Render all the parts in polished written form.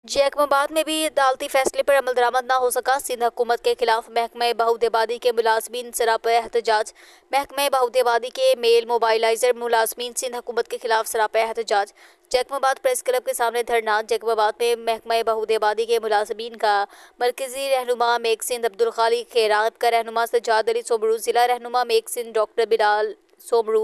जैकबाबाद में भी अदालती फैसले पर अमल दरामद न हो सका। सिंध हुकूमत के खिलाफ महकमा बहूदेबादी के मुलाजमीन सरापा एहतजाज। महकमा बहूदेबादी के मेल मोबाइलाइजर मुलाजमीन सिंध हुकूमत के खिलाफ सरापा एहतजाज। जैकबाबाद प्रेस क्लब के सामने धरना। जैकबाबाद में महकमा बहूदेबादी के मुलाजमीन का मरकजी रहनुमा मेक सिंध अब्दुल खालिक खैरात का रहनुमा सज्जाद अली सोमरू, जिला रहनुमा मेक सिंध डॉक्टर बिलाल सोमरू,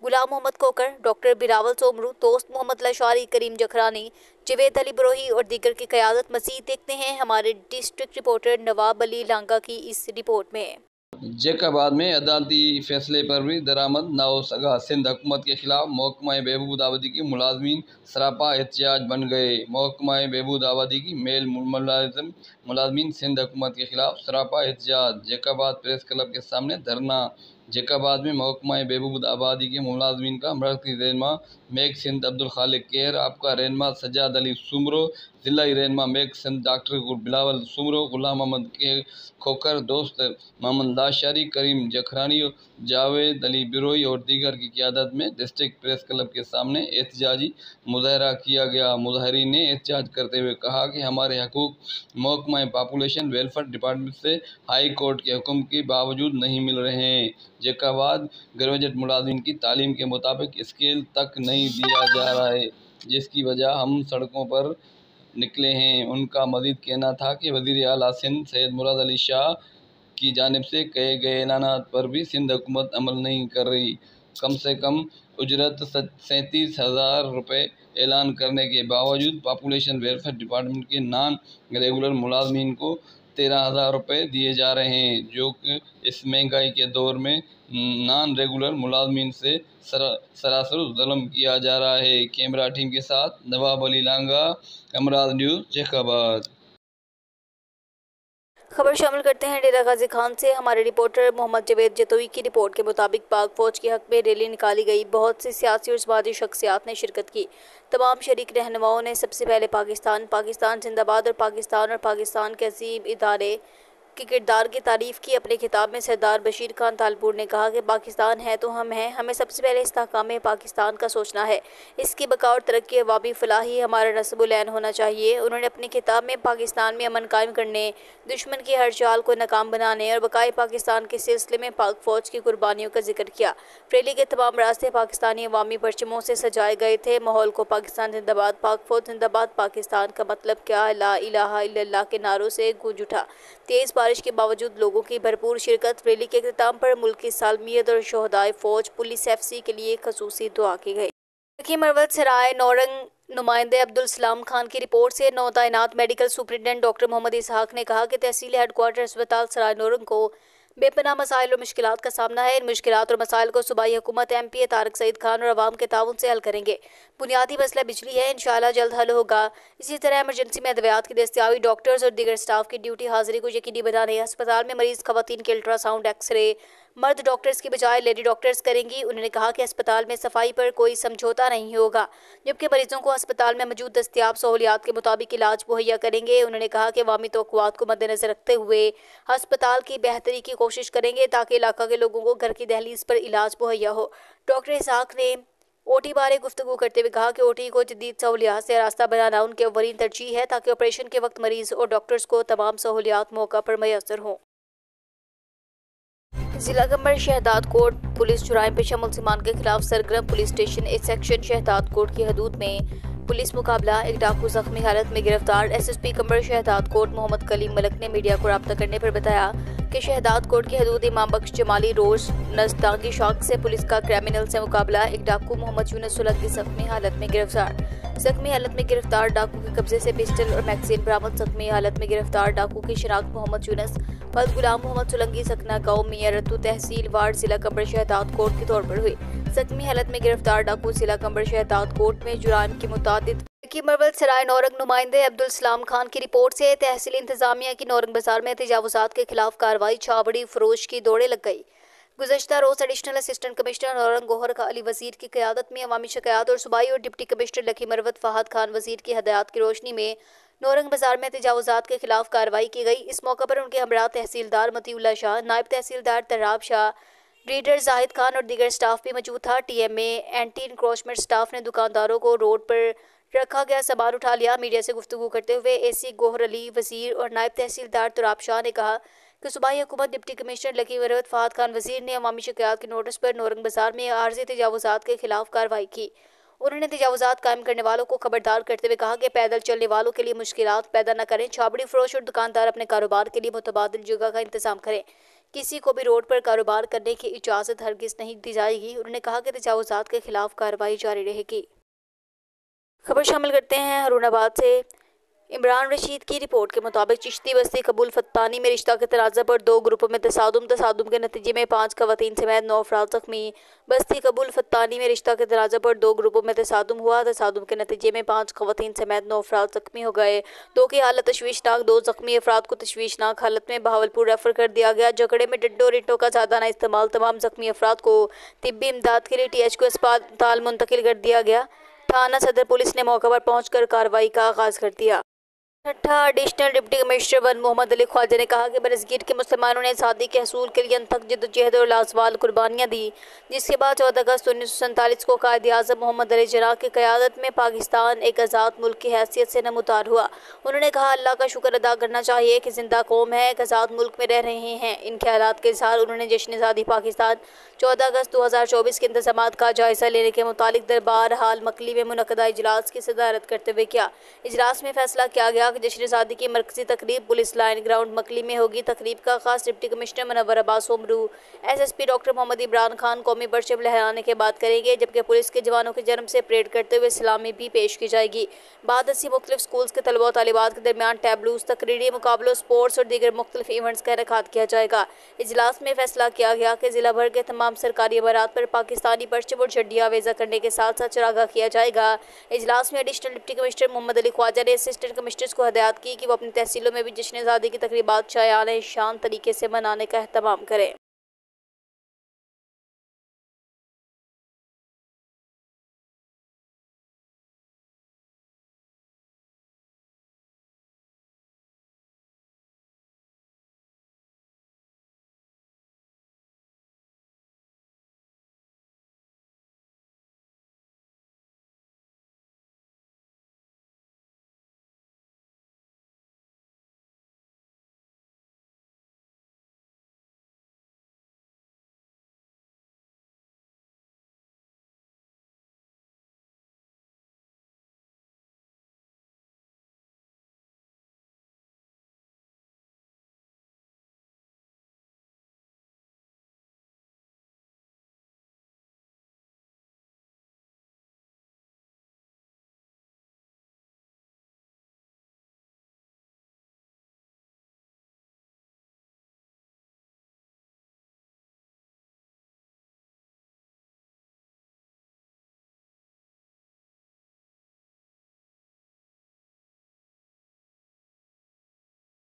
गुलाम मोहम्मद कोकर, डॉक्टर बिरावल सोमरू, दोस्त मोहम्मद लशारी, करीम जखरानी, जवेद अली बरोही और दीगर की क़यादत। मज़ीद देखते हैं हमारे डिस्ट्रिक्ट रिपोर्टर नवाब अली लांगा की इस रिपोर्ट में। जैकबाबाद में अदालती फैसले पर भी दरामद न हो सका। सिंध हुकूमत के खिलाफ महकमा बहबूदाबादी के मुलाजमीन सरापा एहतजाज बन गए। महकमा बहबूदाबादी की मेल मुलाजमीन सिंध हुकूमत के खिलाफ सरापा एहतजाज। जैकबाबाद प्रेस क्लब के सामने धरना। जैकबाबाद में महकमा बहबूदाबादी के मुलाजमीन का मरकजी रहनुमा मेक सिंध अब्दुल खालिक केर, आपका रहनुमा सज्जाद अली सुमरो, जिलाई रहनुमा मेक सिंध डॉक्टर बिलावल सुमरो, गुलाम मोहम्मद के खोकर, दोस्त मोहम्मद लाशारी, करीम जखरानी, जावेद अली बिरोही और दीगर की क़यादत में डिस्ट्रिक्ट प्रेस क्लब के सामने एहतजाजी मुजाहरा किया गया। मुजाहरीन ने एहतजाज करते हुए कहा कि हमारे हकूक महकमा पॉपुलेशन वेलफेयर डिपार्टमेंट से हाई कोर्ट के हुक्म के बावजूद नहीं मिल रहे हैं। जैकबाबाद ग्रेजुएट मुलाजिम की तालीम के मुताबिक स्केल तक नहीं दिया जा रहा है, जिसकी वजह हम सड़कों पर निकले हैं। उनका मजीद कहना था कि वज़ीर आला सिंध सैयद मुराद अली शाह की जानिब से कहे गए ऐलानात पर भी सिंध हुकूमत अमल नहीं कर रही। कम से कम उजरत 37,000 रुपये ऐलान करने के बावजूद पॉपुलेशन वेलफेयर डिपार्टमेंट के नॉन रेगुलर मुलाजमीन को 13,000 रुपये दिए जा रहे हैं, जो कि इस महंगाई के दौर में नॉन रेगुलर मुलाजमीन से सरासर जुल्म किया जा रहा है। कैमरा टीम के साथ नवाब अली लांगा, अमराज न्यूज़, जैकबाबाद। खबर शामिल करते हैं डेरा गाजी खान से। हमारे रिपोर्टर मोहम्मद जवेद जतोई की रिपोर्ट के मुताबिक पाक फौज के हक में रैली निकाली गई। बहुत सी सियासी और समाजी शख्सियात ने शिरकत की। तमाम शरीक रहनुमाओं ने सबसे पहले पाकिस्तान जिंदाबाद और पाकिस्तान के अजीम इदारे के किरदार की तारीफ की। अपने खिताब में सरदार बशीर खान तालपुर ने कहा कि पाकिस्तान है तो हम हैं, हमें सबसे पहले इस्तेहकाम पाकिस्तान का सोचना है। इसकी बका और तरक्की अवामी फलाह ही हमारा नस्ब-उल-ऐन होना चाहिए। उन्होंने अपने खिताब में पाकिस्तान में अमन कायम करने, दुश्मन की हर चाल को नाकाम बनाने और बकाए पाकिस्तान के सिलसिले में पाक फौज की कुर्बानियों का जिक्र किया। रैली के तमाम रास्ते पाकिस्तानी अवामी परचमों से सजाए गए थे। माहौल को पाकिस्तान जिंदाबाद, पाक फौज जिंदाबाद, पाकिस्तान का मतलब क्या, ला इलाहा इल्लल्लाह के नारों से गूंज उठा। तेज बारिश के बावजूद लोगों की भरपूर शिरकत। रैली के इख्तिताम पर मुल्क की सालमियत और शोहदाए फौज पुलिस FC के लिए खसूसी दुआ की गई। मरवत सराय नौरंग नुमाइंदे अब्दुल सलाम खान की रिपोर्ट से नौ तैनात मेडिकल सुपरिटेंडेंट डॉक्टर मोहम्मद इसहाक ने कहा कि तहसील हेडक्वार्टर अस्पताल सराय नौरंग को बेपनाह मसाइल और मुश्किलात का सामना है। इन मुश्किलात और मसाइल को सूबाई हुकूमत MP तारिक सईद खान और अवाम के ताउन से हल करेंगे। बुनियादी मसला बिजली है, इंशाअल्लाह जल्द हल होगा। इसी तरह इमरजेंसी में अद्वियात की दस्तियाबी, डॉक्टर्स और दीगर स्टाफ की ड्यूटी हाजिरी को यकीनी बनाने। अस्पताल में मरीज खवातीन के अल्ट्रासाउंड, एक्सरे मर्द डॉक्टर्स की बजाय लेडी डॉक्टर्स करेंगी। उन्होंने कहा कि अस्पताल में सफाई पर कोई समझौता नहीं होगा, जबकि मरीजों को अस्पताल में मौजूद दस्तियाब सहूलियात के मुताबिक इलाज मुहैया करेंगे। उन्होंने कहा कि अवामी तवक्कुआत को मद्देनजर रखते हुए अस्पताल की बेहतरी की कोशिश करेंगे ताकि इलाका के लोगों को घर की दहलीज पर इलाज मुहैया हो। डॉक्टर इसहाक ने OT बारे गुफ्तगू करते हुए कहा कि OT को जदीद सहूलियात से रास्ता बनाना उनकी अव्वलीन तरजीह है ताकि ऑपरेशन के वक्त मरीज और डॉक्टर्स को तमाम सहूलियात मौका पर मैसर हों। जिला कंबर शहदाद कोट पुलिस जुराइम पेशा मुलजिमान के खिलाफ सरगर्म। Police station A section Shahdad Kot की हदूद में पुलिस मुकाबला। एक डाकू जख्मी हालत में गिरफ्तार। SSP कंबर शहदाद कोट मोहम्मद कलीम मलक ने मीडिया को राब्ता करने पर बताया कि शहदाद कोट की हदूद इमाम बख्श जमाली रोज नजदांगी शौक से पुलिस का क्रिमिनल से मुकाबला। एक डाकू मोहम्मद यूनुस सोलंकी जख्मी हालत में गिरफ्तार। डाकू के कब्जे से पिस्टल और मैगजीन बरामद। जख्मी हालत में गिरफ्तार डाकू की शनाख्त मोहम्मद यूनुस पद गुलाम मोहम्मद सोलंकी सकना गाँव मियां रत्तू तहसील वार्ड जिला कंबर शहदाद कोट के तौर पर हुई। जख्मी हालत में गिरफ्तार डाकू जिला कंबर शहदाद कोट में जुराइम की मुतादिद मरवत सराय नौरंग नुमाइंदे अब्दुल सलाम खान की रिपोर्ट से तहसील इंतजामिया की नौरंग बाजार में तजावुजात के खिलाफ कार्रवाई। छाबड़ी फरोश की दौड़े लग गई। गुज़श्ता रोज additional assistant commissioner Naurang Gohar का अली वजीर की क़यादत में अवामी शिकायत और सूबाई और डिप्टी कमिश्नर लकी मरवत फहद खान वजीर की हदायत की रोशनी में नौरंग बाजार में तजावुजात के खिलाफ कार्रवाई की गई। इस मौके पर उनके हमरा तहसीलदार मतीउल्लाह शाह, नायब तहसीलदार तर्राब शाह, रीडर जाहिद खान और दीगर स्टाफ भी मौजूद था। TMA एंटी इंक्रोचमेंट स्टाफ ने दुकानदारों को रोड पर रखा गया सामान उठा लिया। मीडिया से गुफ्तगू करते हुए एसी गोहर अली वजीर और नायब तहसीलदार तुराब शाह ने कहा कि सूबाई हुकूमत डिप्टी कमिश्नर लकी वरवत फहद खान वजीर ने अवामी शिकायत के नोटिस पर नौरंग बाजार में आर्जी तजावुजात के खिलाफ कार्रवाई की। उन्होंने तजावुजात कायम करने वालों को खबरदार करते हुए कहा कि पैदल चलने वालों के लिए मुश्किलात पैदा न करें। छाबड़ी फरोश और दुकानदार अपने कारोबार के लिए मुतबादिल जगह का इंतजाम करें। किसी को भी रोड पर कारोबार करने की इजाज़त हरगिज़ नहीं दी जाएगी। उन्होंने कहा कि तजावुजात के खिलाफ कार्रवाई जारी रहेगी। खबर शामिल करते हैं हरुणाबाद से। इमरान रशीद की रिपोर्ट के मुताबिक चिश्ती बस्ती कबूल फत्तानी में रिश्ता के तनाज़ा पर 2 ग्रुपों में तसादुम के नतीजे में 5 खवातीन समेत 9 अफराद जख्मी। बस्ती कबूल फत्तानी में रिश्ता के तनाज़ा पर 2 ग्रुपों में तसादुम हुआ। तसादुम के नतीजे में 5 खवातीन समेत 9 अफराद जख्मी हो गए। 2 की हालत तशवीशनाक। 2 जख्मी अफराद को तशवीशनाक हालत में बहावलपुर रेफर कर दिया गया। झगड़े में डंडों और ईंटों का ज़्यादा इस्तेमाल। तमाम जख्मी अफराद को तिब्बी इमदाद के लिए THQ अस्पताल मुंतकिल कर दिया गया। थाना सदर पुलिस ने मौके पर पहुंचकर कार्रवाई का आगाज कर दिया। छठा additional deputy commissioner one Mohammad Ali Khwaja ने कहा कि बरसगीर के मुसलमानों ने आज़ादी के हसूल के लिए अनथक जद्दोजहद और लाजवाल कुर्बानियाँ दी, जिसके बाद 14 अगस्त 1947 को कायद आज़म मोहम्मद अली जिन्ना की क़यादत में पाकिस्तान एक आज़ाद मुल्क की हैसियत से नमूदार हुआ। उन्होंने कहा अल्लाह का शुक्र अदा करना चाहिए कि जिंदा कौम है, एक आज़ाद मुल्क में रह रहे हैं। इन ख्यालात के इज़हार उन्होंने जश्न आज़ादी पाकिस्तान 14 अगस्त 2024 के इंतज़ामात का जायज़ा लेने के मुतालिक दरबार हाल मकली में मुनक़दा इजलास की सदारत करते हुए किया। इजलास में फैसला किया गया कि जश्न आज़ादी की मरकजी तकरीब पुलिस लाइन ग्राउंड मकली में होगी। तकरीब का खास deputy commissioner Munawwar Abbas Umru, SSP doctor Mohammad Imran Khan कौमी परचम लहराने के बाद करेंगे, जबकि पुलिस के जवानों के जन्म से परेड करते हुए सलामी भी पेश की जाएगी। बाद मुख्तलिफ स्कूल्स के तलबा और तालिबात के दरमियान टैबलूस, तकरीरी मुकाबलों, स्पोर्ट्स और दीगर मुख्तलिफ इवेंट्स का इनेकाद किया जाएगा। इजलास में फैसला किया गया कि जिला भर के तमाम सरकारी इमारात पर पाकिस्तानी परचम और झंडियाँ वेज़ा करने के साथ साथ चरागाह किया जाएगा। इजलास में additional deputy commissioner Mohammad Ali Khwaja ने असिस्टेंट कमिश्नर्स को हदायत की कि वो अपनी तहसीलों में भी जश्न आज़ादी की तकरीबात शायान शान तरीके से मनाने का एहतमाम करें।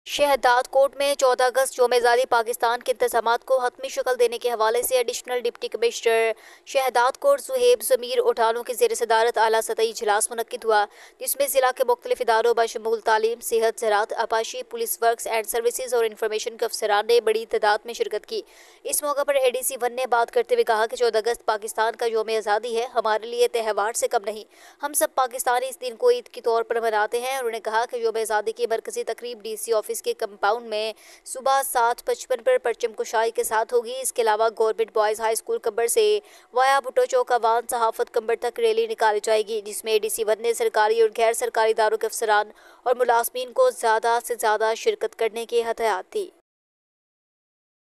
शहदाद कोर्ट में 14 अगस्त जोमेज़ादी पाकिस्तान के इंतजामात को हतमी शक्ल देने के हवाले से additional deputy commissioner Shahdad Kot Suhaib Zameer ओठानों की ज़ेर सदारत आला सतही इजलास मुनक्किद हुआ, जिसमें ज़िला के मुख्तलिफ इदारों बशमूल तालीम, सेहत, ज़राअत, आपाशी, पुलिस वर्क्स एंड सर्विसेज और इंफॉर्मेशन के अफसरान ने बड़ी तादाद में शिरकत की। इस मौके पर ADC 1 ने बात करते हुए कहा कि 14 अगस्त पाकिस्तान का यौम आज़ादी है, हमारे लिए त्यौहार से कम नहीं। हम सब पाकिस्तानी इस दिन को ईद के तौर पर मनाते हैं। उन्होंने कहा कि यौम आज़ादी की मरकजी तकरीब DC ऑफिस के कंपाउंड में सुबह 7:55 पर परचम कुशाई के साथ होगी। इसके अलावा गवर्नमेंट बॉयज़ हाई स्कूल कंबर से वाया भुट्टो चौक आवान सहाफत कंबर तक रैली निकाली जाएगी, जिसमें ADC 1 ने सरकारी और गैर सरकारी इदारों के अफसरान और मुलाजमीन को ज़्यादा से ज़्यादा शिरकत करने की हदायत दी।